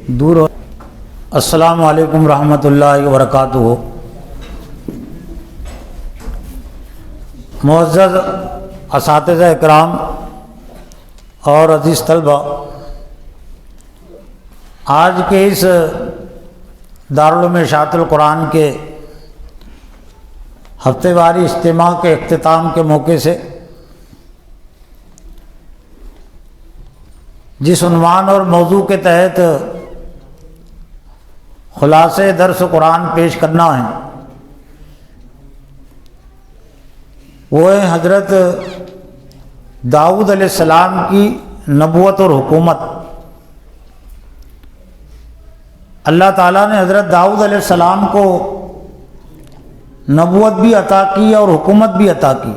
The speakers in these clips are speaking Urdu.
دور ہو۔ السلام علیکم ورحمۃ اللہ وبرکاتہ۔ معزز اساتذہ اکرام اور عزیز طلبہ، آج کے اس دارالعلوم اشاعت القرآن کے ہفتے واری اجتماع کے اختتام کے موقع سے جس عنوان اور موضوع کے تحت خلاصے درس قرآن پیش کرنا ہے وہ ہے حضرت داؤد علیہ السلام کی نبوت اور حکومت۔ اللہ تعالیٰ نے حضرت داؤد علیہ السلام کو نبوت بھی عطا کی اور حکومت بھی عطا کی،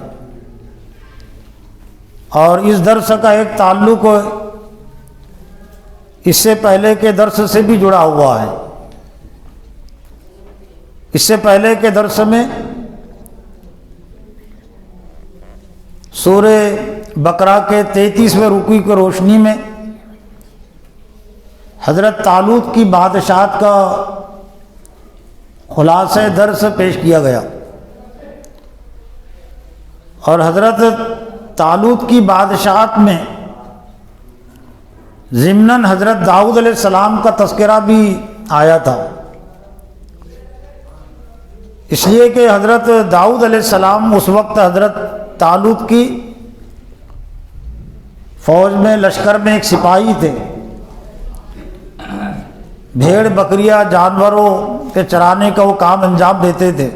اور اس درس کا ایک تعلق اس سے پہلے کے درس سے بھی جڑا ہوا ہے۔ اس سے پہلے کے درس میں سورہ بقرہ کے 33ویں رکوع کی روشنی میں حضرت طالوت کی بادشاہت کا خلاصہ درس پیش کیا گیا، اور حضرت طالوت کی بادشاہت میں ضمناً حضرت داؤد علیہ السلام کا تذکرہ بھی آیا تھا، اس لیے کہ حضرت داؤد علیہ السلام اس وقت حضرت طالوت کی فوج میں لشکر میں ایک سپاہی تھے، بھیڑ بکریاں جانوروں کے چرانے کا وہ کام انجام دیتے تھے،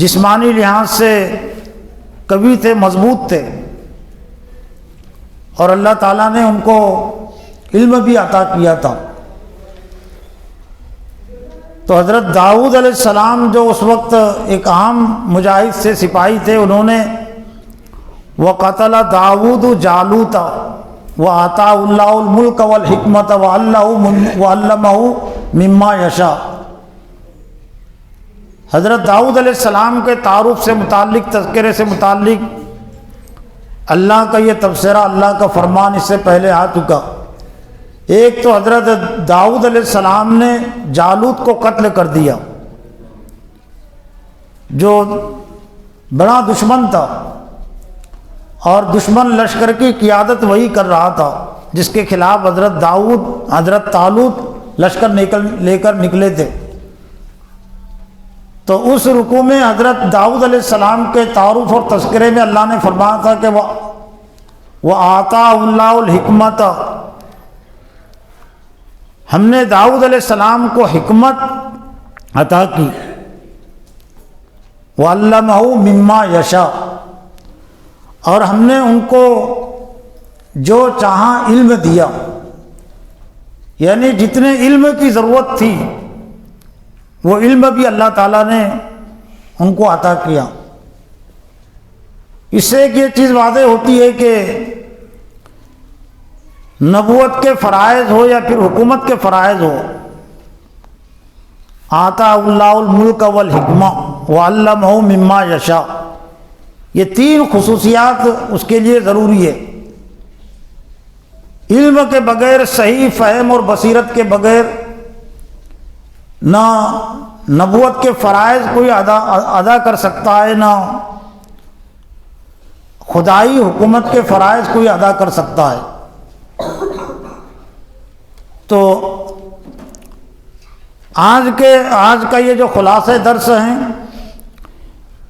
جسمانی لحاظ سے قوی تھے، مضبوط تھے، اور اللہ تعالیٰ نے ان کو علم بھی عطا کیا تھا۔ تو حضرت داؤد علیہ السلام جو اس وقت ایک عام مجاہد سے سپاہی تھے، انہوں نے وَقَتَلَ دَاوُودُ جَالُوتَ وَآتَاهُ اللَّهُ الْمُلْكَ وَالْحِكْمَةَ وَعَلَّمَهُ مِمَّا يَشَاءُ۔ حضرت داؤد علیہ السلام کے تعارف سے متعلق، تذکرے سے متعلق اللہ کا یہ تبصرہ، اللہ کا فرمان اس سے پہلے آ چکا۔ ایک تو حضرت داؤد علیہ السلام نے جالوت کو قتل کر دیا، جو بڑا دشمن تھا، اور دشمن لشکر کی قیادت وہی کر رہا تھا جس کے خلاف حضرت طالوت لشکر لے کر نکلے تھے۔ تو اس رکوع میں حضرت داؤد علیہ السلام کے تعارف اور تذکرے میں اللہ نے فرمایا تھا کہ وَآتَاهُ اللَّهُ الْحِكْمَةَ، ہم نے داؤد علیہ السلام کو حکمت عطا کی، وَعَلَّمَهُ مِمَّا يَشَاءُ، اور ہم نے ان کو جو چاہا علم دیا، یعنی جتنے علم کی ضرورت تھی وہ علم بھی اللہ تعالیٰ نے ان کو عطا کیا۔ اس سے ایک یہ چیز واضح ہوتی ہے کہ نبوت کے فرائض ہو یا پھر حکومت کے فرائض ہو، آتا اللہ الملک والحکمہ وعلمہ مما یشاء، یہ تین خصوصیات اس کے لیے ضروری ہے۔ علم کے بغیر، صحیح فہم اور بصیرت کے بغیر نہ نبوت کے فرائض کوئی ادا کر سکتا ہے، نہ خدائی حکومت کے فرائض کوئی ادا کر سکتا ہے۔ تو آج کا یہ جو خلاصہ درس ہیں،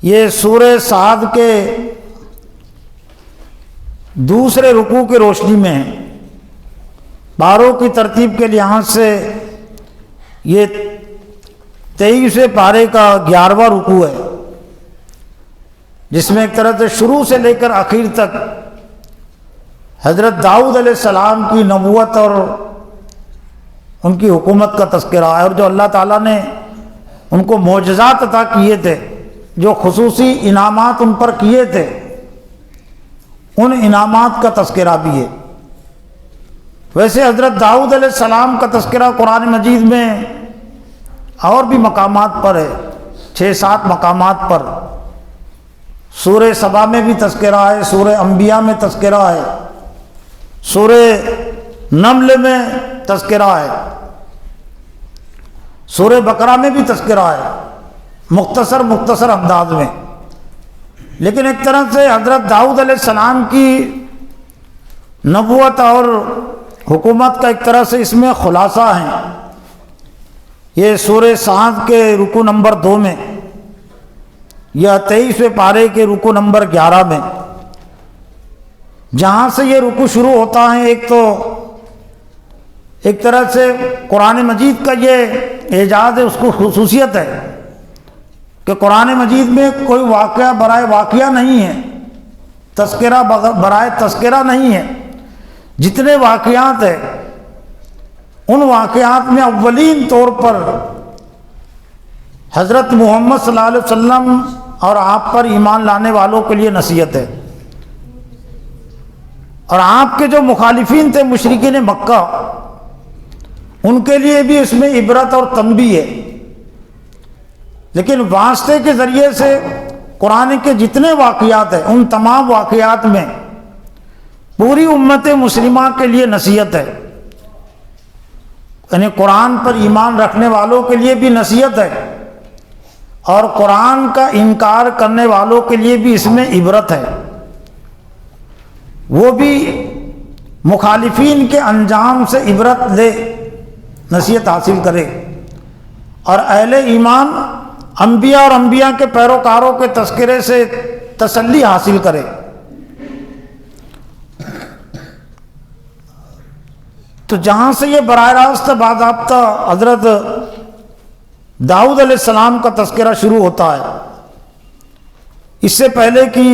یہ سورہ صاد کے دوسرے رکوع کی روشنی میں ہے۔ پاروں کی ترتیب کے لحاظ سے یہ 23ویں پارے کا 11واں رکوع ہے، جس میں ایک طرح سے شروع سے لے کر آخر تک حضرت داؤد علیہ السلام کی نبوت اور ان کی حکومت کا تذکرہ ہے، اور جو اللہ تعالیٰ نے ان کو معجزات عطا کیے تھے، جو خصوصی انعامات ان پر کیے تھے، ان انعامات کا تذکرہ بھی ہے۔ ویسے حضرت داؤد علیہ السلام کا تذکرہ قرآن مجید میں اور بھی مقامات پر ہے، 6-7 مقامات پر۔ سورہ سبا میں بھی تذکرہ ہے، سورہ انبیاء میں تذکرہ ہے، سورہ نمل میں تذکرہ ہے، سورہ بقرہ میں بھی تذکرہ ہے، مختصر انداز میں. لیکن ایک طرح سے حضرت داؤد علیہ السلام کی نبوت اور حکومت کا ایک طرح سے اس میں خلاصہ ہے. یہ سورہ صاد کے رکوع نمبر 2 میں یا 23ویں پارے کے رکوع نمبر 11 میں، جہاں سے یہ رکوع شروع ہوتا ہے، ایک تو ایک طرح سے قرآن مجید کا یہ اعجاز ہے، اس کو خصوصیت ہے کہ قرآن مجید میں کوئی واقعہ برائے واقعہ نہیں ہے، تذکرہ برائے تذکرہ نہیں ہے. جتنے واقعات ہیں ان واقعات میں اولین طور پر حضرت محمد صلی اللہ علیہ وسلم اور آپ پر ایمان لانے والوں کے لیے نصیحت ہے، اور آپ کے جو مخالفین تھے مشرکین مکہ، ان کے لیے بھی اس میں عبرت اور تنبیہ ہے. لیکن واسطے کے ذریعے سے قرآن کے جتنے واقعات ہیں ان تمام واقعات میں پوری امت مسلمہ کے لیے نصیحت ہے، یعنی قرآن پر ایمان رکھنے والوں کے لیے بھی نصیحت ہے، اور قرآن کا انکار کرنے والوں کے لیے بھی اس میں عبرت ہے. وہ بھی مخالفین کے انجام سے عبرت لے، نصیحت حاصل کرے، اور اہل ایمان انبیاء اور انبیاء کے پیروکاروں کے تذکرے سے تسلی حاصل کرے. تو جہاں سے یہ براہ راست باضابطہ حضرت داؤد علیہ السلام کا تذکرہ شروع ہوتا ہے. اس سے پہلے کی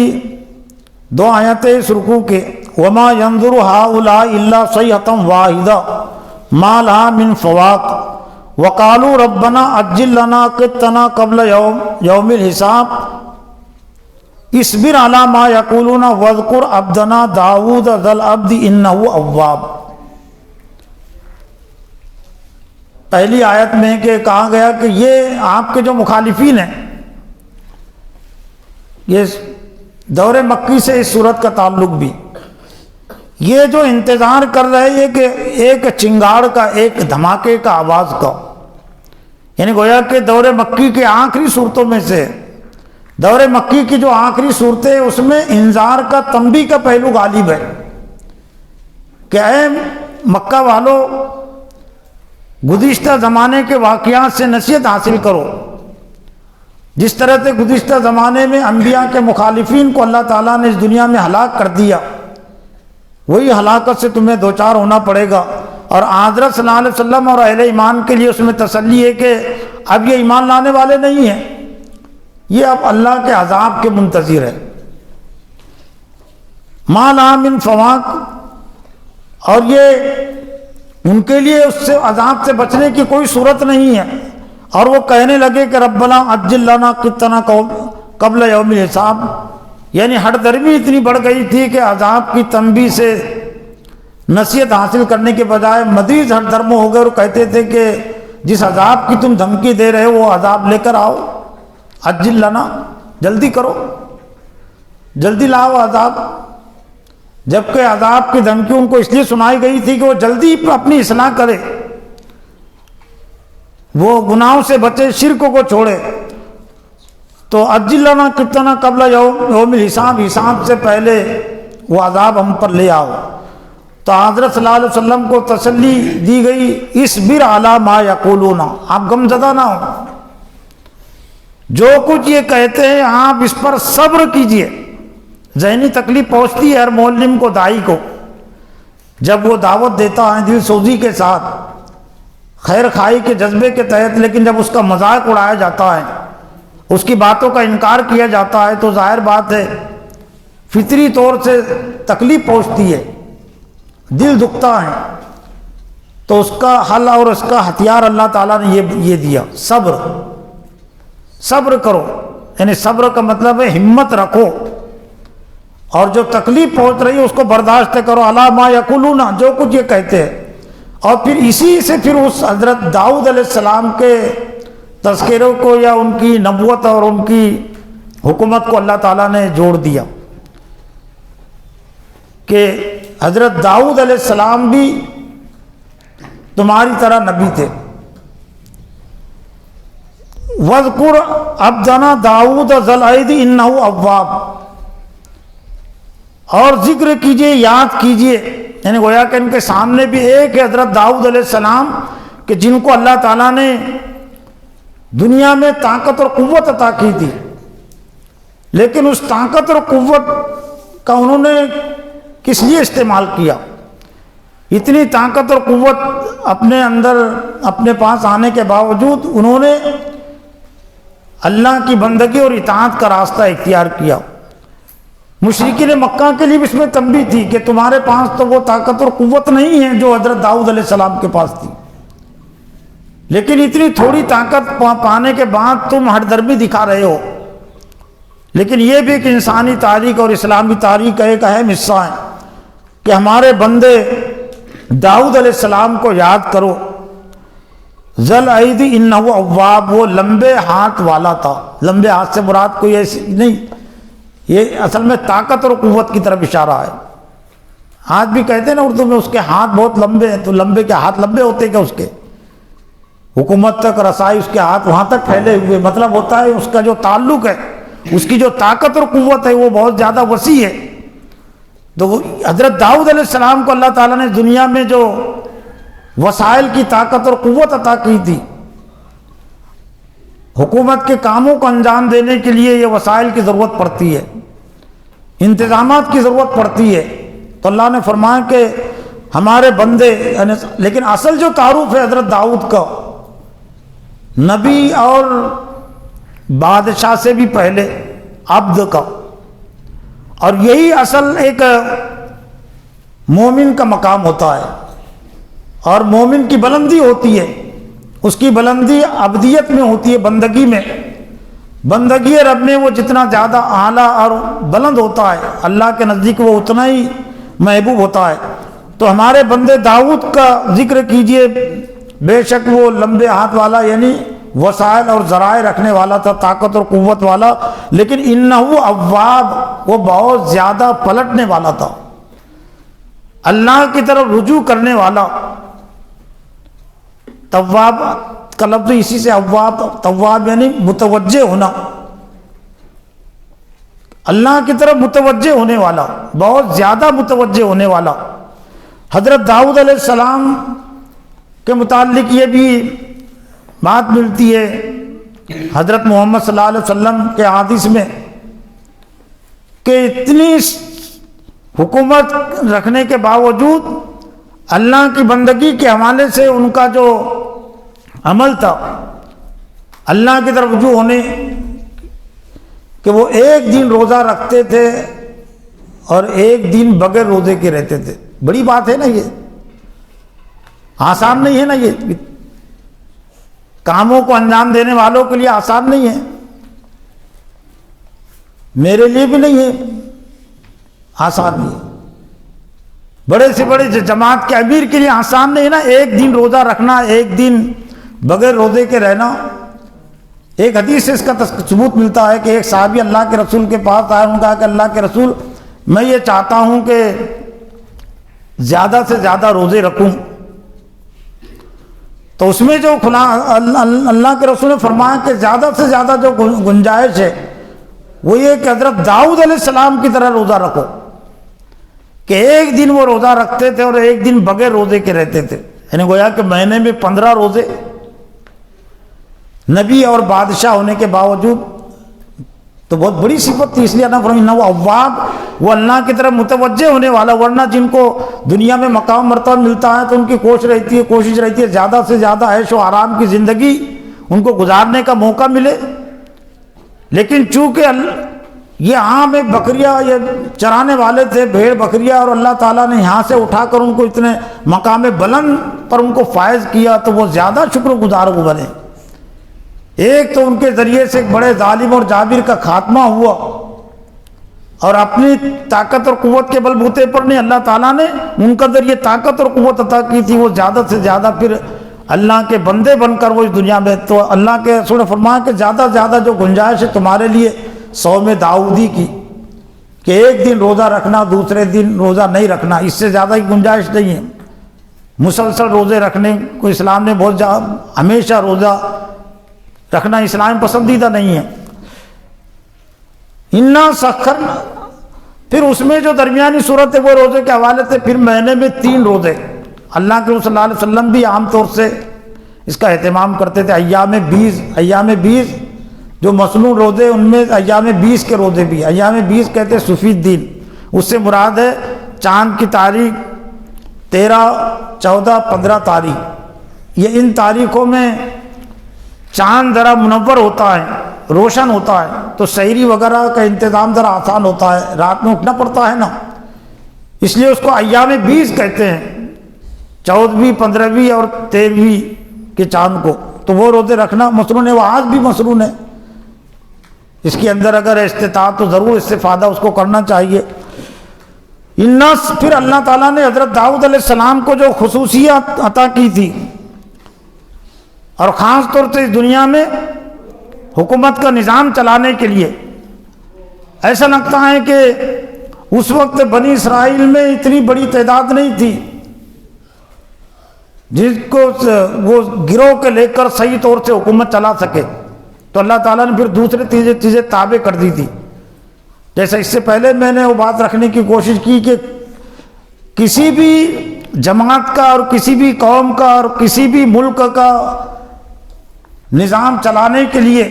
2 آیتیں اس رکوع کے وَمَا يَنظُرُ هَؤُلَاءِ إِلَّا صَيْحَةً وَاحِدَةً مَا لَهَا مِنْ فَوَاقٍ وَقَالُوا رَبَّنَا عَجِّل لَنَا قِطَّنَا قَبْلَ يَوْمِ الْحِسَابِ اصْبِرْ عَلَى مَا يَقُولُونَ وَاذْكُرْ عَبْدَنَا دَاوُودَ ذَا الْعَبْدِ إِنَّهُ أَوَّابٌ. پہلی آیت میں کہ کہا گیا کہ یہ آپ کے جو مخالفین ہیں، یہ دور مکی سے اس صورت کا تعلق بھی، یہ جو انتظار کر رہے ہیں کہ ایک چنگاڑ کا، ایک دھماکے کا آواز کا، یعنی گویا کہ دور مکی کے آخری صورتوں میں سے، دور مکی کی جو آخری صورتیں اس میں انذار کا، تنبیہ کا پہلو غالب ہے کہ اے مکہ والوں، گزشتہ زمانے کے واقعات سے نصیحت حاصل کرو. جس طرح سے گزشتہ زمانے میں انبیاء کے مخالفین کو اللہ تعالیٰ نے اس دنیا میں ہلاک کر دیا، وہی ہلاکت سے تمہیں دوچار ہونا پڑے گا. اور حضرت صلی اللہ علیہ وسلم اور اہل ایمان کے لیے اس میں تسلی ہے کہ اب یہ ایمان لانے والے نہیں ہیں، یہ اب اللہ کے عذاب کے منتظر ہے. ما لہا من فواق، اور یہ ان کے لیے اس سے عذاب سے بچنے کی کوئی صورت نہیں ہے. اور وہ کہنے لگے کہ ربنا عجل لنا قطنا قبل یوم الحساب، یعنی ہٹ درمی اتنی بڑھ گئی تھی کہ عذاب کی تنبیہ سے نصیحت حاصل کرنے کے بجائے مزید ہٹ درم ہو گئے، اور کہتے تھے کہ جس عذاب کی تم دھمکی دے رہے ہو وہ عذاب لے کر آؤ، عجل لنا، جلدی کرو، جلدی لاؤ عذاب. جبکہ عذاب کی دھمکی ان کو اس لیے سنائی گئی تھی کہ وہ جلدی اپنی اصلاح کرے، وہ گناہوں سے بچے، شرک کو چھوڑے. تو عجل لنا قطنا قبل یوم الحساب، حساب سے پہلے وہ عذاب ہم پر لے آؤ. تو حضرت صلی اللہ علیہ وسلم کو تسلی دی گئی، اصبر علی ما یقولون، آپ غم زدہ نہ ہو، جو کچھ یہ کہتے ہیں آپ اس پر صبر کیجئے. ذہنی تکلیف پہنچتی ہے ہر معلم کو، داعی کو، جب وہ دعوت دیتا ہے دل سوزی کے ساتھ، خیر خواہی کے جذبے کے تحت، لیکن جب اس کا مذاق اڑایا جاتا ہے، اس کی باتوں کا انکار کیا جاتا ہے، تو ظاہر بات ہے فطری طور سے تکلیف پہنچتی ہے، دل دکھتا ہے. تو اس کا حل اور اس کا ہتھیار اللہ تعالیٰ نے یہ دیا، صبر. صبر کرو، یعنی صبر کا مطلب ہے ہمت رکھو، اور جو تکلیف پہنچ رہی ہے اس کو برداشت کرو. علی ما یقولون، جو کچھ یہ کہتے ہیں. اور پھر اسی سے پھر اس حضرت داؤد علیہ السلام کے تذکروں کو یا ان کی نبوت اور ان کی حکومت کو اللہ تعالیٰ نے جوڑ دیا کہ حضرت داؤد علیہ السلام بھی تمہاری طرح نبی تھے۔ وَاذْكُرْ عَبْدَنَا داؤد ذَا الْأَيْدِ إِنَّهُ أَوَّابٌ، اور ذکر کیجئے، یاد کیجئے، یعنی گویا کہ ان کے سامنے بھی ایک ہے حضرت داؤد علیہ السلام کہ جن کو اللہ تعالیٰ نے دنیا میں طاقت اور قوت عطا کی تھی، لیکن اس طاقت اور قوت کا انہوں نے کس لیے استعمال کیا؟ اتنی طاقت اور قوت اپنے اندر اپنے پاس آنے کے باوجود انہوں نے اللہ کی بندگی اور اطاعت کا راستہ اختیار کیا۔ مشرکین مکہ کے لیے بھی اس میں تنبیہ تھی کہ تمہارے پاس تو وہ طاقت اور قوت نہیں ہے جو حضرت داؤد علیہ السلام کے پاس تھی، لیکن اتنی تھوڑی طاقت پانے کے بعد تم ہٹ درمی دکھا رہے ہو۔ لیکن یہ بھی ایک انسانی تاریخ اور اسلامی تاریخ کا ایک اہم حصہ ہے کہ ہمارے بندے داؤد علیہ السلام کو یاد کرو۔ ذل عید انہ اواب، وہ لمبے ہاتھ والا تھا۔ لمبے ہاتھ سے مراد کوئی ایسی نہیں، یہ اصل میں طاقت اور قوت کی طرف اشارہ ہے۔ آج بھی کہتے ہیں نا اردو میں اس کے ہاتھ بہت لمبے ہیں، تو لمبے کے ہاتھ لمبے ہوتے کیا؟ اس کے حکومت تک رسائی، اس کے ہاتھ وہاں تک پھیلے ہوئے، مطلب ہوتا ہے اس کا جو تعلق ہے، اس کی جو طاقت اور قوت ہے وہ بہت زیادہ وسیع ہے۔ تو حضرت داؤد علیہ السلام کو اللہ تعالیٰ نے دنیا میں جو وسائل کی طاقت اور قوت عطا کی تھی، حکومت کے کاموں کو انجام دینے کے لیے یہ وسائل کی ضرورت پڑتی ہے، انتظامات کی ضرورت پڑتی ہے، تو اللہ نے فرمایا کہ ہمارے بندے، لیکن اصل جو تعارف ہے حضرت داؤد کا نبی اور بادشاہ سے بھی پہلے عبد کا، اور یہی اصل ایک مومن کا مقام ہوتا ہے، اور مومن کی بلندی ہوتی ہے، اس کی بلندی عبدیت میں ہوتی ہے، بندگی میں۔ بندگی رب میں وہ جتنا زیادہ اعلیٰ اور بلند ہوتا ہے، اللہ کے نزدیک وہ اتنا ہی محبوب ہوتا ہے۔ تو ہمارے بندے داؤد کا ذکر کیجئے، بے شک وہ لمبے ہاتھ والا یعنی وسائل اور ذرائع رکھنے والا تھا، طاقت اور قوت والا، لیکن انہ اواب، وہ بہت زیادہ پلٹنے والا تھا، اللہ کی طرف رجوع کرنے والا۔ تواب کا لفظ اسی سے اواب، تواب یعنی متوجہ ہونا، اللہ کی طرف متوجہ ہونے والا، بہت زیادہ متوجہ ہونے والا۔ حضرت داؤد علیہ السلام کے متعلق یہ بھی بات ملتی ہے حضرت محمد صلی اللہ علیہ وسلم کے حدیث میں کہ اتنی حکومت رکھنے کے باوجود اللہ کی بندگی کے حوالے سے ان کا جو عمل تھا، اللہ کی طرف رجوع ہونے، کہ وہ ایک دن روزہ رکھتے تھے اور ایک دن بغیر روزے کے رہتے تھے۔ بڑی بات ہے نا، یہ آسان نہیں ہے نا، یہ کاموں کو انجام دینے والوں کے لیے آسان نہیں ہے، میرے لیے بھی نہیں ہے آسان نہیں ہے، بڑے سے بڑے جماعت کے امیر کے لیے آسان نہیں ہے نا، ایک دن روزہ رکھنا، ایک دن بغیر روزے کے رہنا۔ ایک حدیث سے اس کا ثبوت ملتا ہے کہ ایک صحابی اللہ کے رسول کے پاس آئے، انہوں نے کہا کہ اللہ کے رسول، میں یہ چاہتا ہوں کہ زیادہ سے زیادہ روزے رکھوں۔ تو اس میں جو اللہ کے رسول نے فرمایا کہ زیادہ سے زیادہ جو گنجائش ہے وہ یہ کہ حضرت داؤد علیہ السلام کی طرح روزہ رکھو، کہ ایک دن وہ روزہ رکھتے تھے اور ایک دن بغیر روزے کے رہتے تھے، یعنی گویا کہ مہینے میں 15 روزے، نبی اور بادشاہ ہونے کے باوجود، تو بہت بڑی صفت تھی، اس لیے اللہ فرمایا وہ اواب، وہ اللہ کی طرف متوجہ ہونے والا۔ ورنہ جن کو دنیا میں مقام مرتبہ ملتا ہے تو ان کی کوشش رہتی ہے زیادہ سے زیادہ عیش و آرام کی زندگی ان کو گزارنے کا موقع ملے، لیکن چونکہ یہ عام ایک بکریاں یہ چرانے والے تھے، بھیڑ بکریاں، اور اللہ تعالیٰ نے یہاں سے اٹھا کر ان کو اتنے مقام بلند پر ان کو فائز کیا، تو وہ زیادہ شکر گزار وہ بنے۔ ایک تو ان کے ذریعے سے ایک بڑے ظالم اور جابر کا خاتمہ ہوا، اور اپنی طاقت اور قوت کے بل بوتے پر نہیں، اللہ تعالیٰ نے ان کا ذریعے طاقت اور قوت عطا کی تھی، وہ زیادہ سے زیادہ پھر اللہ کے بندے بن کر وہ اس دنیا میں۔ تو اللہ کے رسول نے فرمایا کہ زیادہ سے زیادہ جو گنجائش ہے تمہارے لیے صوم داؤدی کی، کہ ایک دن روزہ رکھنا، دوسرے دن روزہ نہیں رکھنا، اس سے زیادہ کی گنجائش نہیں ہے۔ مسلسل روزے رکھنے کو اسلام نے بہت ہمیشہ روزہ رکھنا اسلام پسندیدہ نہیں ہے. انا سخرنا، پھر اس میں جو درمیانی صورت ہے وہ روزے کے حوالے سے پھر مہینے میں 3 روزے. اللہ کے رسول صلی اللہ علیہ وسلم بھی عام طور سے اس کا اہتمام کرتے تھے. ایام 20 جو مصنوع روزے ان میں ایام 20 کے روزے بھی. ایام 20 کہتے ہیں صفی الدین، اس سے مراد ہے چاند کی تاریخ 13، 14، 15 تاریخ. یہ ان تاریخوں میں چاند ذرا منور ہوتا ہے، روشن ہوتا ہے، تو سحری وغیرہ کا انتظام ذرا آسان ہوتا ہے، رات میں اٹھنا پڑتا ہے نا، اس لیے اس کو ایام 20 کہتے ہیں. 14ویں، 15ویں اور 13ویں کے چاند کو تو وہ روزے رکھنا مسنون ہے. وہ آج بھی مسنون ہے. اس کے اندر اگر استطاعت تو ضرور استفادہ اس کو کرنا چاہیے. پھر اللہ تعالیٰ نے حضرت داؤد علیہ السلام کو جو خصوصیات عطا کی تھی، اور خاص طور سے اس دنیا میں حکومت کا نظام چلانے کے لیے، ایسا لگتا ہے کہ اس وقت بنی اسرائیل میں اتنی بڑی تعداد نہیں تھی جس کو وہ گروہ کے لے کر صحیح طور سے حکومت چلا سکے. تو اللہ تعالیٰ نے پھر دوسرے چیزیں تابع کر دی تھی. جیسے اس سے پہلے میں نے وہ بات رکھنے کی کوشش کی کہ کسی بھی جماعت کا اور کسی بھی قوم کا اور کسی بھی ملک کا نظام چلانے کے لیے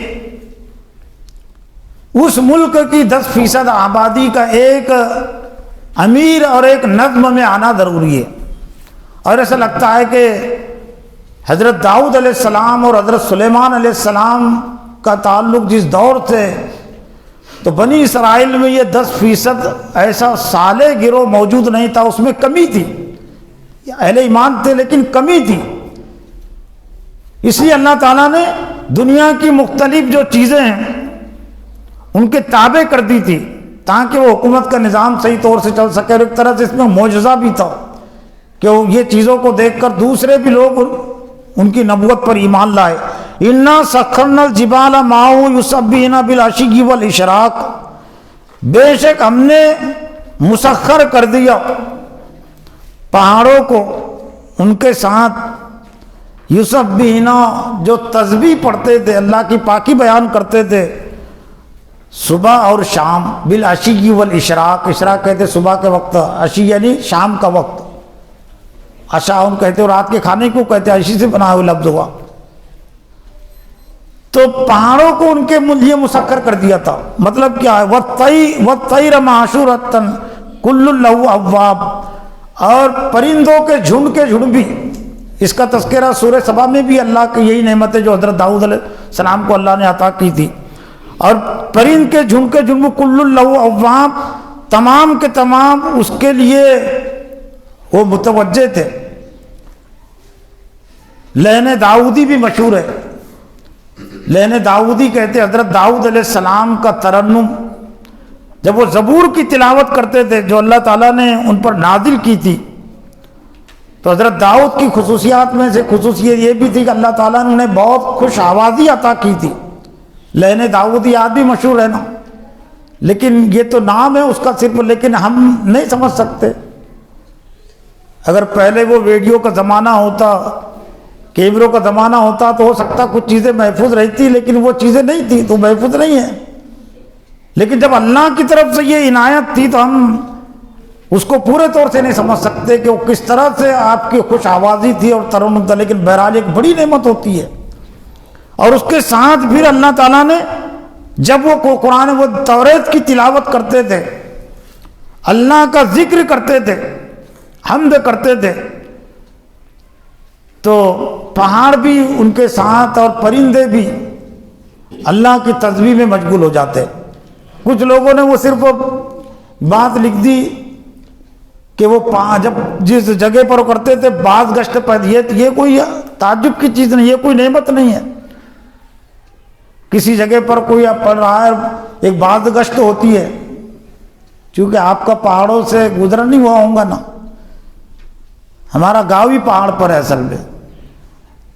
اس ملک کی 10% آبادی کا ایک امیر اور ایک نظم میں آنا ضروری ہے. اور ایسا لگتا ہے کہ حضرت داؤد علیہ السلام اور حضرت سلیمان علیہ السلام کا تعلق جس دور سے، تو بنی اسرائیل میں یہ 10% ایسا صالح گروہ موجود نہیں تھا. اس میں کمی تھی، اہل ایمان تھے لیکن کمی تھی. اس لیے اللہ تعالیٰ نے دنیا کی مختلف جو چیزیں ہیں ان کے تابع کر دی تھی تاکہ وہ حکومت کا نظام صحیح طور سے چل سکے. اور ایک طرح سے اس میں معجزہ بھی تھا کہ یہ چیزوں کو دیکھ کر دوسرے بھی لوگ ان کی نبوت پر ایمان لائے. انا سخرنا الجبال معه یسبحن بالعشی والاشراق، بے شک ہم نے مسخر کر دیا پہاڑوں کو ان کے ساتھ، یسبحن جو تسبیح پڑھتے تھے، اللہ کی پاکی بیان کرتے تھے صبح اور شام. بالعشی والاشراق، اشراق کہتے صبح کے وقت، عشی یعنی شام کا وقت. عشاء کہتے ہو رات کے کھانے کو کہتے ہیں، عشی سے بنا ہوا لفظ ہوا. تو پہاڑوں کو ان کے لیے مسخر کر دیا تھا. مطلب کیا ہے؟ وَالطَّيْرَ مَحْشُورَةً كُلٌّ لَهُ أَوَّابٌ، اور پرندوں کے جھنڈ بھی. اس کا تذکرہ سورہ سبا میں بھی اللہ کی یہی نعمت ہے جو حضرت داؤد علیہ السلام کو اللہ نے عطا کی تھی. اور پرند کے جھنڈ كُلٌّ لَهُ أَوَّابٌ، تمام کے تمام اس کے لیے وہ متوجہ تھے. لہن داؤدی بھی مشہور ہے. لہن داؤدی کہتے حضرت داؤد علیہ السلام کا ترنم جب وہ زبور کی تلاوت کرتے تھے جو اللہ تعالیٰ نے ان پر نازل کی تھی، تو حضرت داؤد کی خصوصیات میں سے خصوصیت یہ بھی تھی کہ اللہ تعالیٰ نے انہیں بہت خوش آوازی عطا کی تھی. لہن داؤدی آج بھی مشہور ہے نا، لیکن یہ تو نام ہے اس کا صرف، لیکن ہم نہیں سمجھ سکتے. اگر پہلے وہ ویڈیو کا زمانہ ہوتا، کیمروں کا زمانہ ہوتا، تو ہو سکتا کچھ چیزیں محفوظ رہتی، لیکن وہ چیزیں نہیں تھی تو محفوظ نہیں ہیں. لیکن جب اللہ کی طرف سے یہ عنایت تھی تو ہم اس کو پورے طور سے نہیں سمجھ سکتے کہ وہ کس طرح سے آپ کی خوش آوازی تھی اور ترنم تھا. لیکن بہرحال ایک بڑی نعمت ہوتی ہے. اور اس کے ساتھ پھر اللہ تعالیٰ نے جب وہ قرآن وہ توریت کی تلاوت کرتے تھے، اللہ کا ذکر کرتے تھے، حمد کرتے تھے، تو پہاڑ بھی ان کے ساتھ اور پرندے بھی اللہ کی تسبیح میں مشغول ہو جاتے. کچھ لوگوں نے وہ صرف بات لکھ دی کہ وہ جب جس جگہ پر وہ کرتے تھے باز گشت پر، یہ کوئی تعجب کی چیز نہیں، یہ کوئی نعمت نہیں ہے. کسی جگہ پر کوئی پڑھ رہا ہے ایک باز گشت ہوتی ہے، چونکہ آپ کا پہاڑوں سے گزر نہیں ہوا ہوں گا نا. ہمارا گاؤں ہی پہاڑ پر ہے اصل میں.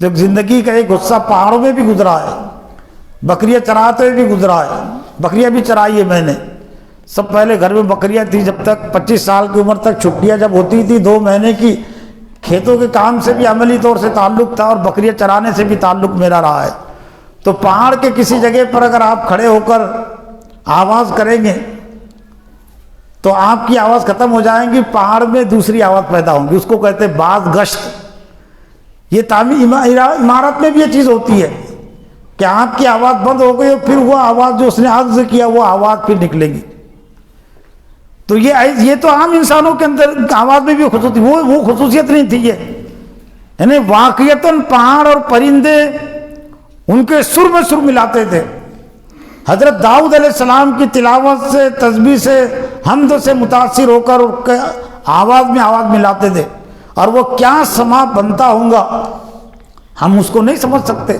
جب زندگی کا ایک حصہ پہاڑوں میں بھی گزرا ہے، بکریاں چراتے ہوئے بھی گزرا ہے. بکریاں بھی چرائی ہے میں نے. سب پہلے گھر میں بکریاں تھی، جب تک 25 سال کی عمر تک چھٹیاں جب ہوتی تھی 2 مہینے کی، کھیتوں کے کام سے بھی عملی طور سے تعلق تھا اور بکریاں چرانے سے بھی تعلق میرا رہا ہے. تو پہاڑ کے کسی جگہ پر اگر آپ کھڑے ہو کر آواز کریں گے تو آپ کی آواز ختم ہو جائیں گی, پہاڑ میں دوسری آواز پیدا ہوں گی, اس کو کہتے ہیں باز گشت. یہ تعمیر عمارت میں بھی یہ چیز ہوتی ہے کہ آپ کی آواز بند ہو گئی اور پھر وہ آواز جو اس نے عرض کیا وہ آواز پھر نکلے گی. تو یہ تو عام انسانوں کے اندر آواز میں بھی وہ خصوصیت نہیں تھی. یہ یعنی واقعتاً پہاڑ اور پرندے ان کے سر میں سر ملاتے تھے. حضرت داؤد علیہ السلام کی تلاوت سے, تسبیح سے, حمد سے متاثر ہو کر آواز میں آواز ملاتے تھے, اور وہ کیا سما بنتا ہوگا ہم اس کو نہیں سمجھ سکتے.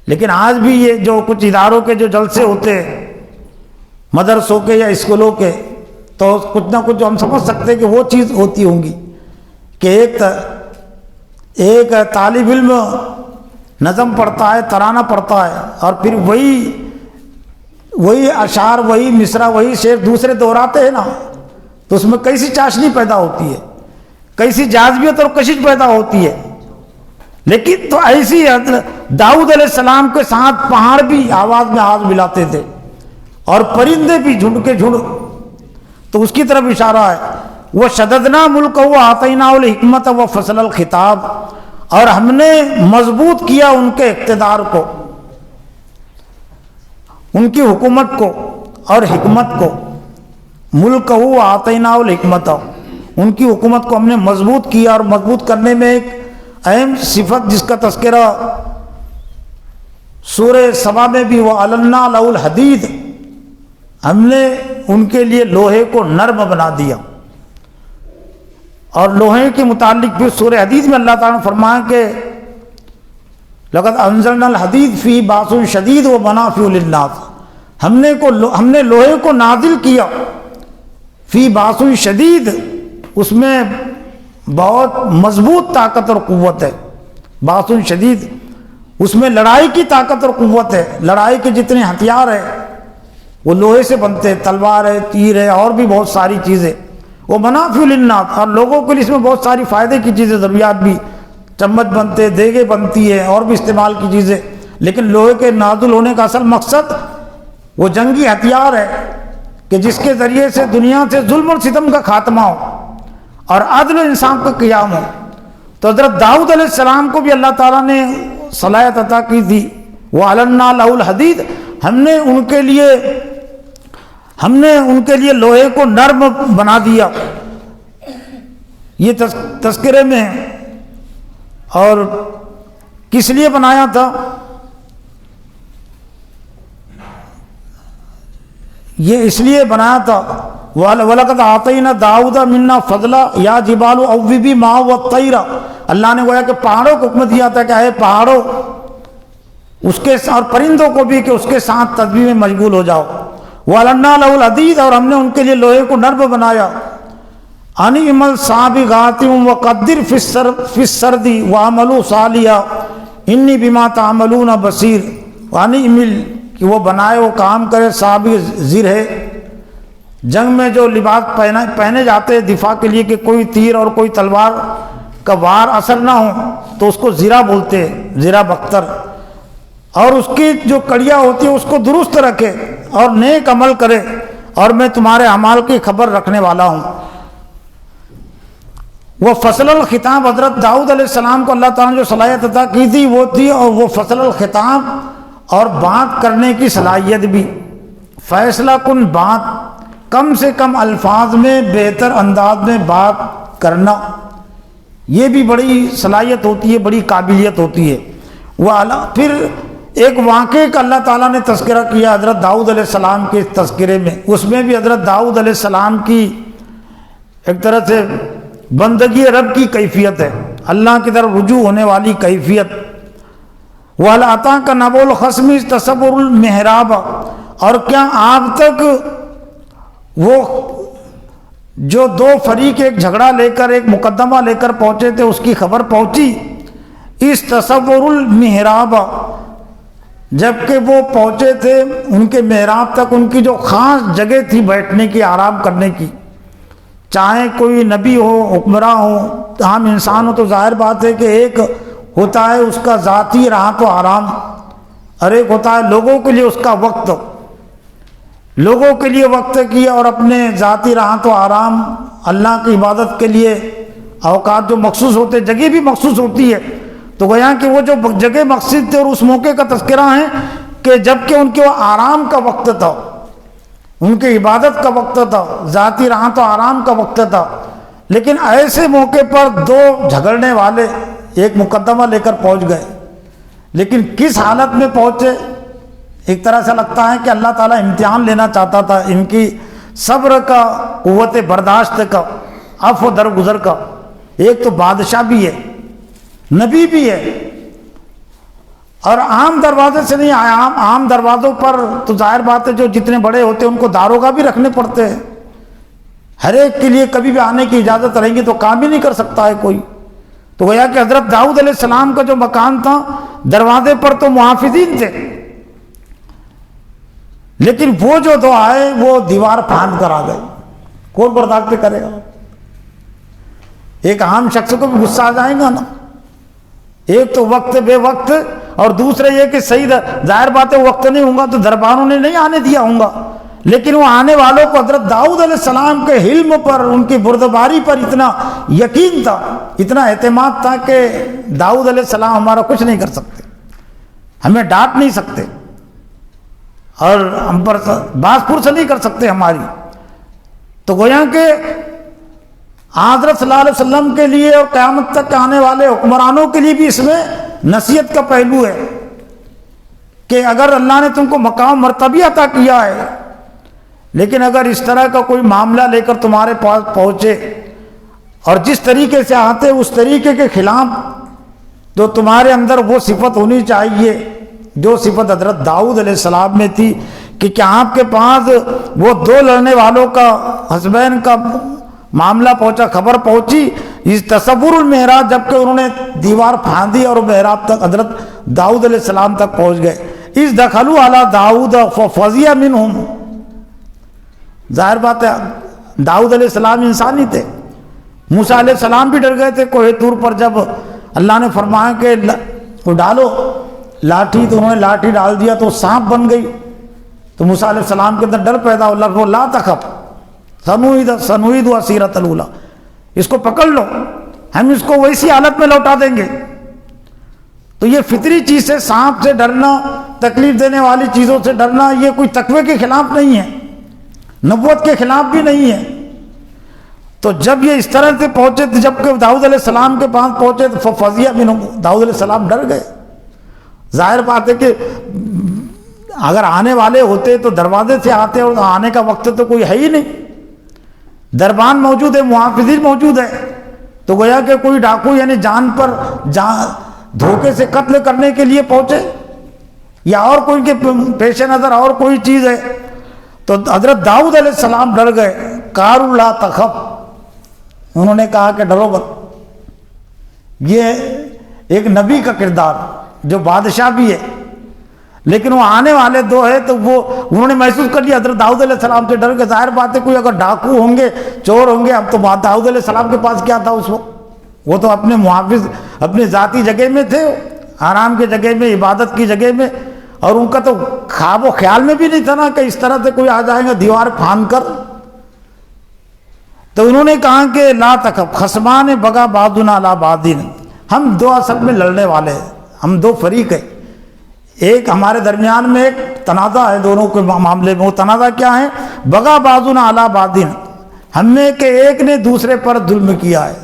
لیکن آج بھی یہ جو کچھ اداروں کے جو جلسے ہوتے ہیں, مدرسوں کے یا اسکولوں کے, تو کچھ نہ کچھ جو ہم سمجھ سکتے ہیں کہ وہ چیز ہوتی ہوں گی کہ ایک طالب علم نظم پڑھتا ہے, ترانہ پڑھتا ہے, اور پھر وہی اشعار, وہی مصرع, وہی شعر دوسرے دہراتے ہیں نا, تو اس میں کیسی چاشنی پیدا ہوتی ہے, کیسی جاذبیت اور کشش پیدا ہوتی ہے. لیکن تو ایسی داؤد علیہ السلام کے ساتھ پہاڑ بھی آواز میں آواز ملاتے تھے اور پرندے بھی جھنڈ کے جھنڈ. تو اس کی طرف اشارہ ہے وہ شددنا ملک و آتینا الحکمت و فصل الخطاب, اور ہم نے مضبوط کیا ان کے اقتدار کو, ان کی حکومت کو اور حکمت کو. ملک و آتینا الحکمت, ان کی حکومت کو ہم نے مضبوط کیا, اور مضبوط کرنے میں ایک اہم صفت جس کا تذکرہ سورہ سبا میں بھی وَأَلَنَّا لَهُ الْحَدِيدَ, ہم نے ان کے لیے لوہے کو نرم بنا دیا. اور لوہے کے متعلق بھی سورہ حدید میں اللہ تعالیٰ نے فرمایا کہ لَقَدْ أَنزَلْنَا الْحَدِيدَ فِيهِ بَأْسٌ شَدِيدٌ وَمَنَافِعُ لِلنَّاسِ, ہم نے لوہے کو نازل کیا فی باسن شدید, اس میں بہت مضبوط طاقت اور قوت ہے. باسن شدید, اس میں لڑائی کی طاقت اور قوت ہے. لڑائی کے جتنے ہتھیار ہیں وہ لوہے سے بنتے ہیں, تلوار ہے, تیر ہے, اور بھی بہت ساری چیزیں. وہ منافع للناس, اور لوگوں کے لیے اس میں بہت ساری فائدے کی چیزیں, ضروریات بھی, چمچ بنتے, دیگیں بنتی ہے, اور بھی استعمال کی چیزیں. لیکن لوہے کے نازل ہونے کا اصل مقصد وہ جنگی ہتھیار ہے کہ جس کے ذریعے سے دنیا سے ظلم اور ستم کا خاتمہ ہو اور عدل و انصاف کا قیام ہو. تو حضرت داؤد علیہ السلام کو بھی اللہ تعالیٰ نے صلاحیت عطا کی تھی. وَأَلَنَّا لَهُ الْحَدِيدَ, ہم نے ان کے لیے لوہے کو نرم بنا دیا. یہ تذکرے میں, اور کس لیے بنایا تھا؟ یہ اس لیے بنایا تھا وَلَقَدْ آتَيْنَا دَاوُدَ مِنَّا فَضْلًا يَا جِبَالُ أَوِّبِي مَعَهُ وَالطَّيْرَ, اللہ نے گویا کہ پہاڑوں کو حکم دیا تھا کہ اے پہاڑوں, اس کے اور پرندوں کو بھی کہ اس کے ساتھ تسبیح میں مشغول ہو جاؤ. وَأَلَنَّا لَهُ الْحَدِيدَ, اور ہم نے ان کے لیے لوہے کو نرم بنایا. أَنِ اعْمَلْ سَابِغَاتٍ وَقَدِّرْ فِي السَّرْدِ وَاعْمَلُوا صَالِحًا إِنِّي بِمَا تَعْمَلُونَ بَصِيرٌ. وَأَنِ اعْمَلْ, کہ وہ بنائے, وہ کام کرے. سابق زر ہے جنگ میں جو لباس پہنے جاتے ہیں دفاع کے لیے کہ کوئی تیر اور کوئی تلوار کا وار اثر نہ ہو, تو اس کو زرہ بولتے ہیں, زرہ بختر. اور اس کی جو کڑیاں ہوتی ہیں اس کو درست رکھے اور نیک عمل کرے, اور میں تمہارے اعمال کی خبر رکھنے والا ہوں. وہ فصل الخطاب, حضرت داؤد علیہ السلام کو اللہ تعالیٰ نے جو صلاحیت عطا کی تھی وہ تھی, اور وہ فصل الخطاب, اور بات کرنے کی صلاحیت بھی. فیصلہ کن بات, کم سے کم الفاظ میں بہتر انداز میں بات کرنا, یہ بھی بڑی صلاحیت ہوتی ہے, بڑی قابلیت ہوتی ہے. پھر ایک واقعے کا اللہ تعالیٰ نے تذکرہ کیا حضرت داؤد علیہ السلام کے تذکرے میں. اس میں بھی حضرت داؤد علیہ السلام کی ایک طرح سے بندگی رب کی کیفیت ہے, اللہ کی طرف رجوع ہونے والی کیفیت. وَهَلْ أَتَاكَ نَبَأُ الْخَصْمِ إِذْ تَسَوَّرُوا الْمِحْرَابَ, اور کیا آپ تک وہ جو دو فریق ایک جھگڑا لے کر, ایک مقدمہ لے کر پہنچے تھے, اس کی خبر پہنچی؟ اس تصور المحراب, جبکہ وہ پہنچے تھے ان کے محراب تک, ان کی جو خاص جگہ تھی بیٹھنے کی, آرام کرنے کی. چاہے کوئی نبی ہو، حکمراں ہو، عام انسان ہو، تو ظاہر بات ہے کہ ایک ہوتا ہے اس کا ذاتی راحت و آرام، اور ایک ہوتا ہے لوگوں کے لیے اس کا وقت، لوگوں کے لیے وقت کی اور اپنے ذاتی راحت و آرام، اللہ کی عبادت کے لیے اوقات جو مخصوص ہوتے، جگہ بھی مخصوص ہوتی ہے۔ تو گویا کہ وہ جو جگہ مقصد تھے اور اس موقع کا تذکرہ ہے کہ جب کہ ان کے وہ آرام کا وقت تھا، ان کی عبادت کا وقت تھا، ذاتی راحت و آرام کا وقت تھا، لیکن ایسے موقع پر دو جھگڑنے والے ایک مقدمہ لے کر پہنچ گئے، لیکن کس حالت میں پہنچے؟ ایک طرح سے لگتا ہے کہ اللہ تعالیٰ امتحان لینا چاہتا تھا ان کی صبر کا، قوت برداشت کا، عفو درگزر کا۔ ایک تو بادشاہ بھی ہے، نبی بھی ہے، اور عام دروازے سے نہیں آیا۔ عام دروازوں پر تو ظاہر بات ہے جو جتنے بڑے ہوتے ہیں ان کو داروغہ بھی رکھنے پڑتے ہیں، ہر ایک کے لیے کبھی بھی آنے کی اجازت رہیں گی تو کام ہی نہیں کر سکتا ہے کوئی۔ تو گویا کہ حضرت داؤد علیہ السلام کا جو مکان تھا، دروازے پر تو محافظین تھے، لیکن وہ جو دو آئے وہ دیوار پھاند کر آ گئے۔ کون برداشت کرے گا؟ ایک عام شخص کو بھی غصہ آ جائے گا نا۔ ایک تو وقت بے وقت، اور دوسرے یہ کہ صحیح ظاہر بات ہے وقت نہیں ہوں گا تو درباروں نے نہیں آنے دیا ہوں گا، لیکن وہ آنے والوں کو حضرت داؤد علیہ السلام کے حلم پر، ان کی بردباری پر اتنا یقین تھا، اتنا اعتماد تھا کہ داؤد علیہ السلام ہمارا کچھ نہیں کر سکتے، ہمیں ڈانٹ نہیں سکتے، اور ہم پر باز پرس نہیں کر سکتے ہماری۔ تو گویا کہ حضرت صلی اللہ علیہ وسلم کے لیے اور قیامت تک آنے والے حکمرانوں کے لیے بھی اس میں نصیحت کا پہلو ہے کہ اگر اللہ نے تم کو مقام مرتبہ عطا کیا ہے، لیکن اگر اس طرح کا کوئی معاملہ لے کر تمہارے پاس پہنچے اور جس طریقے سے آتے اس طریقے کے خلاف، تو تمہارے اندر وہ صفت ہونی چاہیے جو صفت حضرت داؤد علیہ السلام میں تھی، کہ کیا آپ کے پاس وہ دو لڑنے والوں کا، حزبین کا معاملہ پہنچا، خبر پہنچی اس تصور المحراب، جبکہ انہوں نے دیوار پھاندی اور محراب تک حضرت داؤد علیہ السلام تک پہنچ گئے۔ اس دخلوا علی داؤد ففزع منہم، ظاہر بات ہے داؤد علیہ السلام انسان ہی تھے، موسیٰ علیہ السلام بھی ڈر گئے تھے کوہ طور پر، جب اللہ نے فرمایا کہ وہ ڈالو لاٹھی، تو انہوں نے لاٹھی ڈال دیا تو سانپ بن گئی، تو موسیٰ علیہ السلام کے اندر ڈر پیدا ہوا، اللہ لا تخف سنعید سیرت الاولیٰ، اس کو پکڑ لو، ہم اس کو ویسی حالت میں لوٹا دیں گے۔ تو یہ فطری چیز سے سانپ سے ڈرنا، تکلیف دینے والی چیزوں سے ڈرنا، یہ کوئی تقوی کے خلاف نہیں ہے، نبوت کے خلاف بھی نہیں ہے۔ تو جب یہ اس طرح سے پہنچے، جب کہ داؤد علیہ السلام کے پاس پہنچے تو ففزع منہم، داؤد علیہ السلام ڈر گئے۔ ظاہر بات ہے کہ اگر آنے والے ہوتے تو دروازے سے آتے، اور آنے کا وقت تو کوئی ہے ہی نہیں، دربان موجود ہے، محافظین موجود ہے، تو گویا کہ کوئی ڈاکو یعنی جان پر دھوکے سے قتل کرنے کے لیے پہنچے، یا اور کوئی کے پیش نظر اور کوئی چیز ہے۔ تو حضرت داؤد علیہ السلام ڈر گئے، قالوا لا تخف، انہوں نے کہا کہ ڈرو مت۔ یہ ایک نبی کا کردار جو بادشاہ بھی ہے، لیکن وہ آنے والے دو ہے تو وہ انہوں نے محسوس کر لیا حضرت داؤد علیہ السلام سے ڈر کے۔ ظاہر بات ہے کوئی اگر ڈاکو ہوں گے، چور ہوں گے، اب تو داؤد علیہ السلام کے پاس کیا تھا اس وقت؟ وہ تو اپنے محافظ، اپنی ذاتی جگہ میں تھے، آرام کی جگہ میں، عبادت کی جگہ میں، اور ان کا تو خواب و خیال میں بھی نہیں تھا نا کہ اس طرح سے کوئی آ جائے گا دیوار پھاند کر۔ تو انہوں نے کہا کہ لا تخف خصمان بغی بعضنا علی بعض، ہم دو اصل میں لڑنے والے ہیں، ہم دو فریق ہیں، ایک ہمارے درمیان میں ایک تنازع ہے دونوں کے معاملے میں۔ وہ تنازع کیا ہے؟ بغی بعضنا علی بعض، ہم میں کہ ایک نے دوسرے پر ظلم کیا ہے،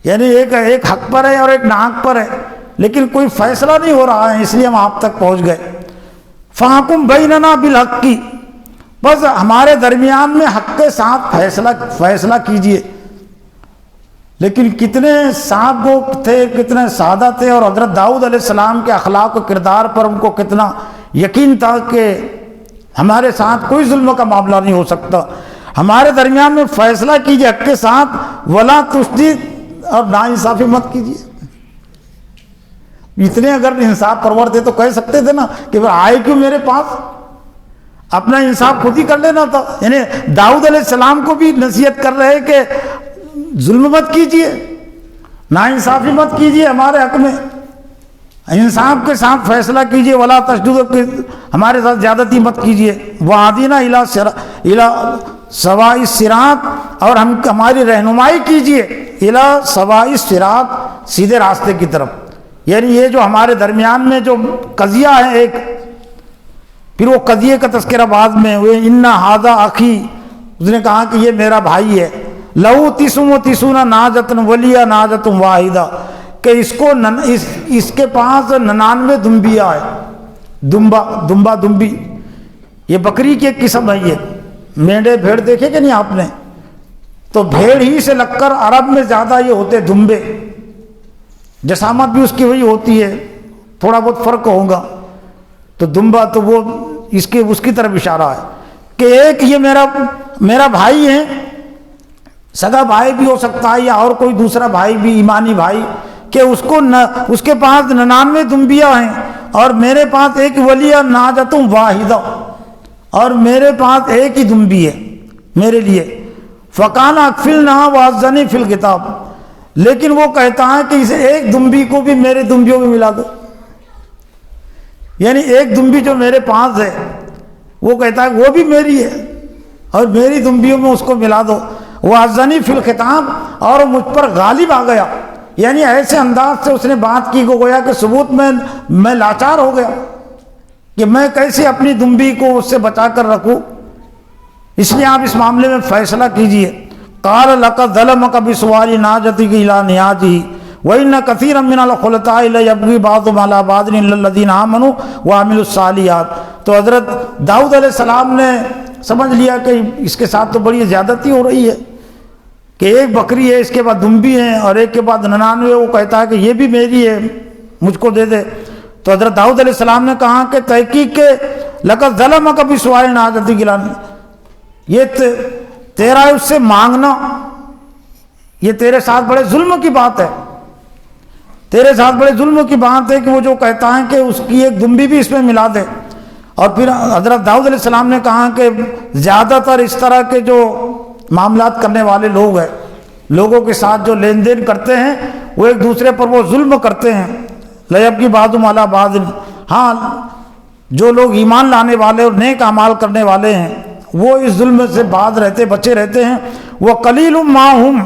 یعنی ایک حق پر ہے اور ایک ناحق پر ہے، لیکن کوئی فیصلہ نہیں ہو رہا ہے، اس لیے ہم آپ تک پہنچ گئے۔ فاحکم بیننا بالحق، بس ہمارے درمیان میں حق کے ساتھ فیصلہ کیجئے۔ لیکن کتنے صاحب وہ تھے، کتنے سادہ تھے، اور حضرت داؤد علیہ السلام کے اخلاق و کردار پر ان کو کتنا یقین تھا کہ ہمارے ساتھ کوئی ظلم کا معاملہ نہیں ہو سکتا، ہمارے درمیان میں فیصلہ کیجئے حق کے ساتھ، ولا تشدد، اور ناانصافی مت کیجئے۔ اتنے اگر انصاف پرور تھے تو کہہ سکتے تھے نا کہ آئے کیوں میرے پاس؟ اپنا انصاف خود ہی کر لینا تھا. یعنی داؤد علیہ السلام کو بھی نصیحت کر رہے کہ ظلم مت کیجیے، ناانصافی مت کیجیے ہمارے حق میں، انصاف کے ساتھ فیصلہ کیجیے. ولا تشدد، ہمارے ساتھ زیادتی مت کیجیے. وہدینا الی سواء الصراط، اور ہماری رہنمائی کیجیے الی سواء الصراط، سیدھے راستے کی طرف. یعنی یہ جو ہمارے درمیان میں جو قضیہ ہے ایک، پھر وہ قضیے کا تذکرہ بعد میں ہوئے. ان ھذا اخی، اس نے کہا کہ یہ میرا بھائی ہے. لہو 39 ناجۃ ولی ناجۃ واحدہ، کہ اس کو اس کے پاس 99 دمبیاں ہے. دمبا دمبی یہ بکری کی ایک قسم ہے. یہ مینڈے بھیڑ دیکھے کہ نہیں آپ نے؟ تو بھیڑ ہی سے لگ کر عرب میں زیادہ یہ ہوتے دمبے، جسامت بھی اس کی وہی ہوتی ہے، تھوڑا بہت فرق ہوگا. تو دمبا تو وہ اس کی طرف اشارہ ہے کہ ایک یہ میرا بھائی ہے، سگا بھائی بھی ہو سکتا ہے یا اور کوئی دوسرا بھائی بھی، ایمانی بھائی، کہ اس کے پاس 99 دمبیاں ہیں اور میرے پاس ایک ولی ناجۃ واحدہ، اور میرے پاس ایک ہی دمبی ہے میرے لیے. فقال اکفلنا واذنی فی الکتاب، لیکن وہ کہتا ہے کہ اسے ایک دمبی کو بھی میرے دمبیوں میں ملا دو. یعنی ایک دمبی جو میرے پاس ہے وہ کہتا ہے وہ بھی میری ہے اور میری دمبیوں میں اس کو ملا دو. واذنی فی الخطاب، اور مجھ پر غالب آ گیا. یعنی ایسے انداز سے اس نے بات کی کو گویا کہ ثبوت میں لاچار ہو گیا کہ میں کیسے اپنی دمبی کو اس سے بچا کر رکھوں. اس لیے آپ اس معاملے میں فیصلہ کیجئے. قال لقد ظلمك بسؤال ناجتك الى نياجه وان كثيرا من الخلطاء ليبغي بعضهم على بعض الا الذين امنوا وعملوا الصالحات. تو حضرت داؤد علیہ السلام نے سمجھ لیا کہ اس کے ساتھ تو بڑی زیادتی ہو رہی ہے کہ ایک بکری ہے، اس کے بعد دمبی ہیں، اور ایک کے بعد 99. وہ کہتا ہے کہ یہ بھی میری ہے، مجھ کو دے دے. تو حضرت داؤد علیہ السلام نے کہا کہ تحقیق کے لقد ظلمك بسؤال ناجتك الى، یہ تیرا اس سے مانگنا، یہ تیرے ساتھ بڑے ظلم کی بات ہے. تیرے ساتھ بڑے ظلم کی بات ہے کہ وہ جو کہتا ہے کہ اس کی ایک دمبی بھی اس میں ملا دے. اور پھر حضرت داؤد علیہ السلام نے کہا کہ زیادہ تر اس طرح کے جو معاملات کرنے والے لوگ ہیں، لوگوں کے ساتھ جو لین دین کرتے ہیں، وہ ایک دوسرے پر وہ ظلم کرتے ہیں. لیبغی بعضهم علی بعض، ہاں جو لوگ ایمان لانے والے اور نیک اعمال کرنے والے ہیں وہ اس ظلم سے بچے رہتے ہیں. وقلیل ما ہم،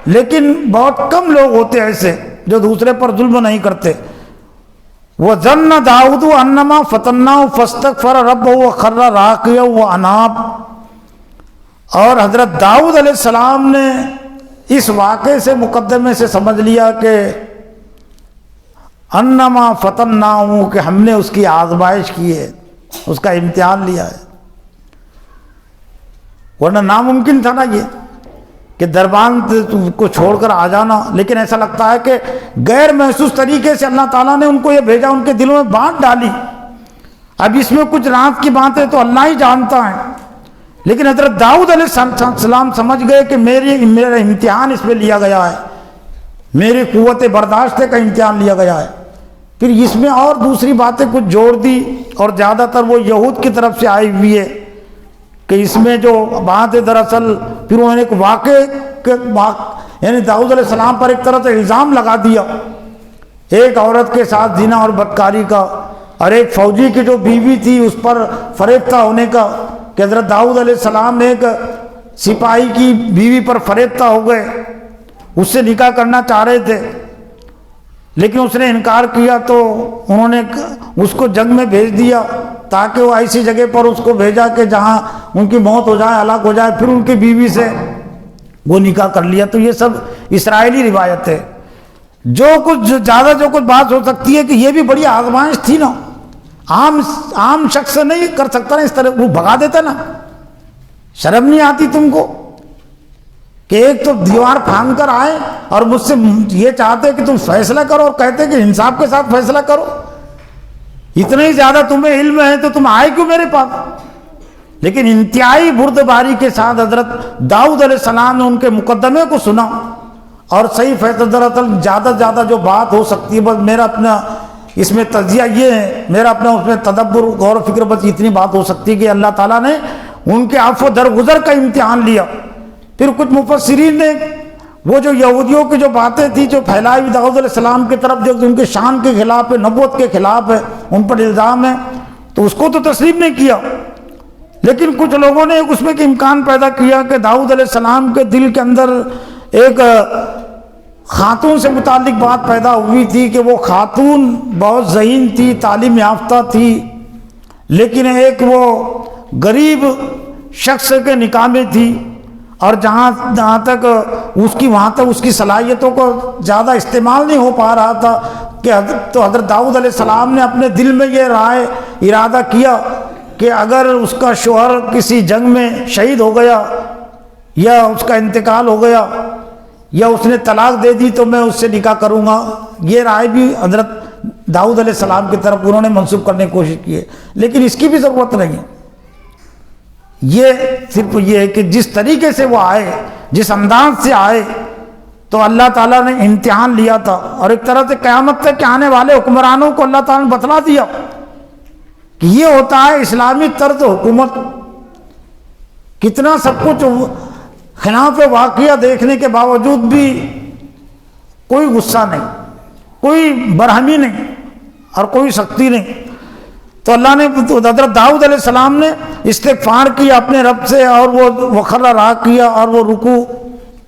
لیکن بہت کم لوگ ہوتے ہیں ایسے جو دوسرے پر ظلم نہیں کرتے. وَظَنَّ دَاؤُدُ أَنَّمَا فَتَنَّاهُ فَاسْتَغْفَرَ رَبَّهُ وَخَرَّ رَاكِعًا وَأَنَابَ. اور حضرت داؤد علیہ السلام نے اس واقعے سے مقدمے سے سمجھ لیا کہ انما فتناہو، کہ ہم نے اس کی آزمائش کی ہے، اس کا امتحان لیا ہے. ورنہ ناممکن تھا نا یہ کہ دربان کو چھوڑ کر آ جانا. لیکن ایسا لگتا ہے کہ غیر محسوس طریقے سے اللہ تعالیٰ نے ان کو یہ بھیجا، ان کے دلوں میں بات ڈالی. اب اس میں کچھ رات کی باتیں تو اللہ ہی جانتا ہے، لیکن حضرت داؤد علیہ السلام سمجھ گئے کہ میرا امتحان اس میں لیا گیا ہے، میری قوت برداشت کا امتحان لیا گیا ہے. پھر اس میں اور دوسری باتیں کچھ جوڑ دی، اور زیادہ تر وہ یہود کی طرف سے آئی ہوئی ہے کہ اس میں جو بات ہے دراصل پھر انہوں نے ایک یعنی داؤد علیہ السلام پر ایک طرح سے الزام لگا دیا ایک عورت کے ساتھ زنا اور بدکاری کا، اور ایک فوجی کی جو بیوی تھی اس پر فریفتہ ہونے کا، کہ حضرت داؤد علیہ السلام نے ایک سپاہی کی بیوی پر فریفتہ ہو گئے، اس سے نکاح کرنا چاہ رہے تھے لیکن اس نے انکار کیا. تو انہوں نے اس کو جنگ میں بھیج دیا تاکہ وہ ایسی جگہ پر اس کو بھیجا کہ جہاں ان کی موت ہو جائے، ہلاک ہو جائے. پھر ان کی بیوی سے وہ نکاح کر لیا. تو یہ سب اسرائیلی روایت ہے. جو کچھ بات ہو سکتی ہے کہ یہ بھی بڑی آزمائش تھی نا، عام شخص نہیں کر سکتا نا اس طرح، وہ بھگا دیتا نا. شرم نہیں آتی تم کو کہ ایک تو دیوار پھانگ کر آئے اور مجھ سے یہ چاہتے کہ تم فیصلہ کرو اور کہتے کہ انصاف کے ساتھ فیصلہ کرو. اتنا ہی زیادہ تمہیں علم ہے تو تم آئے کیوں میرے پاس؟ لیکن انتہائی بردباری کے ساتھ حضرت داؤد علیہ السلام نے ان کے مقدمے کو سنا اور صحیح فیصلہ. دراصل زیادہ سے زیادہ جو بات ہو سکتی ہے، بس میرا اپنا اس میں تجزیہ یہ ہے، میرا اپنا اس میں تدبر غور و فکر، بس اتنی بات ہو سکتی ہے کہ اللہ تعالیٰ نے ان کے عفو درگزر کا امتحان لیا۔ پھر کچھ مفسرین نے وہ جو یہودیوں کی جو باتیں تھیں جو پھیلائی ہوئی داؤد علیہ السلام کی طرف، جو ان کے شان کے خلاف ہے، نبوت کے خلاف ہے، ان پر الزام ہے، تو اس کو تو تسلیم نہیں کیا، لیکن کچھ لوگوں نے اس میں کہ امکان پیدا کیا کہ داؤد علیہ السلام کے دل کے اندر ایک خاتون سے متعلق بات پیدا ہوئی تھی کہ وہ خاتون بہت ذہین تھی، تعلیم یافتہ تھی، لیکن ایک وہ غریب شخص کے نکاح میں تھی، اور جہاں تک اس کی صلاحیتوں کو زیادہ استعمال نہیں ہو پا رہا تھا کہ حضرت داؤد علیہ السلام نے اپنے دل میں یہ ارادہ کیا کہ اگر اس کا شوہر کسی جنگ میں شہید ہو گیا یا اس کا انتقال ہو گیا یا اس نے طلاق دے دی تو میں اس سے نکاح کروں گا۔ یہ رائے بھی حضرت داؤد علیہ السلام کی طرف انہوں نے منسوب کرنے کی کوشش کی ہے، لیکن اس کی بھی ضرورت نہیں ہے۔ یہ صرف یہ ہے کہ جس طریقے سے وہ آئے، جس انداز سے آئے، تو اللہ تعالیٰ نے امتحان لیا تھا، اور ایک طرح سے قیامت تک آنے والے حکمرانوں کو اللہ تعالیٰ نے بتلا دیا کہ یہ ہوتا ہے اسلامی طرز حکومت۔ کتنا سب کچھ خلاف واقعہ دیکھنے کے باوجود بھی کوئی غصہ نہیں، کوئی برہمی نہیں اور کوئی سختی نہیں۔ تو اللہ نے حضرت داؤد علیہ السلام نے استغفار کیا اپنے رب سے، اور وہ وخر راہ کیا، اور وہ رکوع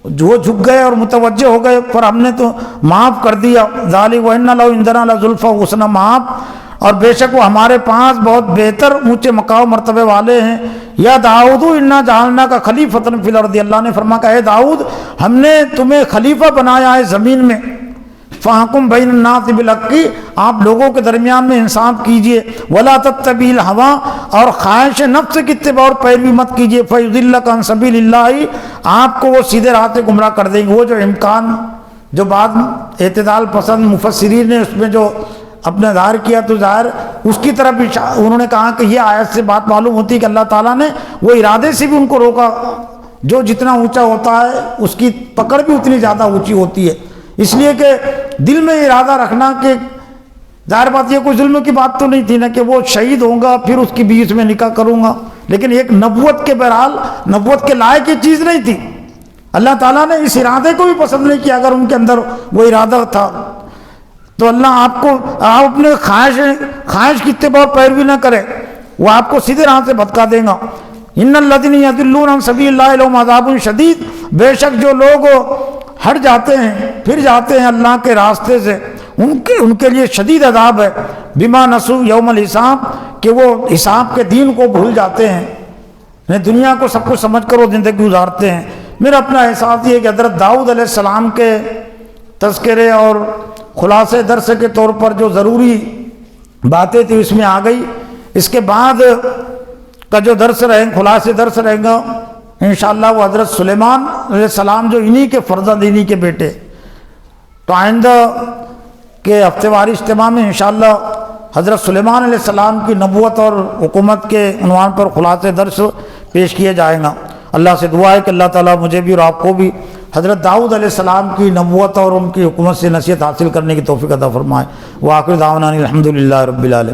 جو جھک گئے اور متوجہ ہو گئے، پر ہم نے تو معاف کر دیا۔ ذالک وَإِنَّ لَهُ عِندَنَا لَزُلْفَىٰ وَحُسْنَ مآب، اور بے شک وہ ہمارے پاس بہت بہتر اونچے مقام مرتبے والے ہیں۔ یا داؤد انا جعلناک خلیفۃ فی الارض، اللہ نے فرمایا کہ اے داؤد ہم نے تمہیں خلیفہ بنایا ہے زمین میں، فاحکم بین الناس بالحق، آپ لوگوں کے درمیان میں انصاف کیجئے، ولا تتبع الہویٰ، اور خواہش نفس کی اتباع اور پیروی مت کیجئے، فیضلک عن سبیل اللہ، آپ کو وہ سیدھے راہ سے گمراہ کر دیں گے۔ وہ جو امکان جو بعد اعتدال پسند مفسرین نے اس میں جو اپنا ظاہر کیا، تو ظاہر اس کی طرف انہوں نے کہا کہ یہ آیت سے بات معلوم ہوتی ہے کہ اللہ تعالیٰ نے وہ ارادے سے بھی ان کو روکا، جو جتنا اونچا ہوتا ہے اس کی پکڑ بھی اتنی زیادہ اونچی ہوتی ہے، اس لیے کہ دل میں ارادہ رکھنا کہ ظاہر بات یہ کوئی ظلم کی بات تو نہیں تھی نا کہ وہ شہید ہوں گا پھر اس کی بیچ میں نکاح کروں گا، لیکن ایک نبوت کے بہرحال نبوت کے لائق یہ چیز نہیں تھی۔ اللہ تعالیٰ نے اس ارادے کو بھی پسند نہیں کیا، اگر ان کے اندر وہ ارادہ تھا تو اللہ آپ اپنے خواہش کی اتباع اور پیروی نہ کرے، وہ آپ کو سیدھے راہ سے بھٹکا دے گا۔ ان الذین یضلون عن سبیل اللہ لہم عذاب شدید، بے شک جو لوگ ہٹ جاتے ہیں پھر جاتے ہیں اللہ کے راستے سے، ان کے لیے شدید عذاب ہے۔ بما نسوا یوم الحساب، کہ وہ حساب کے دین کو بھول جاتے ہیں، دنیا کو سب کچھ سمجھ کر وہ زندگی گزارتے ہیں۔ میرا اپنا احساس یہ ہے کہ حضرت داؤد علیہ السلام کے تذکرے اور خلاصے درس کے طور پر جو ضروری باتیں تھیں اس میں آ گئی۔ اس کے بعد کا جو درس رہے خلاصے درس رہے گا انشاءاللہ وہ حضرت سلیمان علیہ السلام جو انہی کے فرزند، انہی کے بیٹے، تو آئندہ کے ہفتے واری اجتماع میں انشاءاللہ حضرت سلیمان علیہ السلام کی نبوت اور حکومت کے عنوان پر خلاصے درس پیش کیا جائے گا۔ اللہ سے دعا ہے کہ اللہ تعالیٰ مجھے بھی اور آپ کو بھی حضرت داؤد علیہ السلام کی نبوت اور ان کی حکومت سے نصیحت حاصل کرنے کی توفیق عطا فرمائے۔ وآخر دعوانا الحمدللہ رب العالمین۔